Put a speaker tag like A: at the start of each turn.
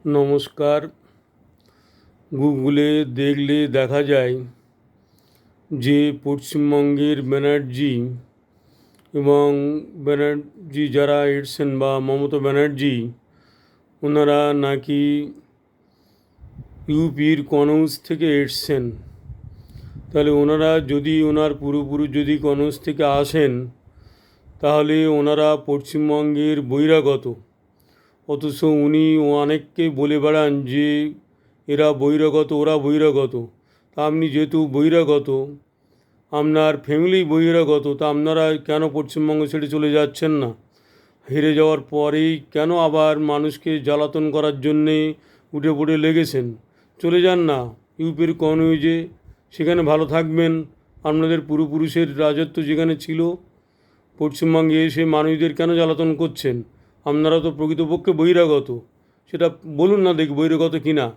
A: নমস্কার। গুগলে দেখলে দেখা যায় যে পশ্চিমবঙ্গের ব্যানার্জি এবং ব্যানার্জি যারা এসছেন বা মমতা ব্যানার্জি, ওনারা নাকি ইউপির কনৌজ থেকে এসছেন। তাহলে ওনারা যদি পুরোপুরি যদি কনৌজ থেকে আসেন, তাহলে ওনারা পশ্চিমবঙ্গের বহিরাগত। অথচ উনি অনেককে বলে বেড়ান যে এরা বহিরাগত, ওরা বহিরাগত। তা আপনি যেহেতু বহিরাগত, আপনার ফ্যামিলি বহিরাগত, তা আপনারা কেন পশ্চিমবঙ্গ ছেড়ে চলে যাচ্ছেন না? হেরে যাওয়ার পরেই কেন আবার মানুষকে জ্বালাতন করার জন্যে উঠে পড়ে লেগেছেন? চলে যান না ইউপির কনৌজে, সেখানে ভালো থাকবেন। আপনাদের পূর্বপুরুষের রাজত্ব যেখানে ছিল, পশ্চিমবঙ্গে এসে মানুষদের কেন জ্বালাতন করছেন? আপনারা তো প্রকৃতপক্ষে বহিরাগত। সেটা বলুন না দেখি বহিরাগত কিনা।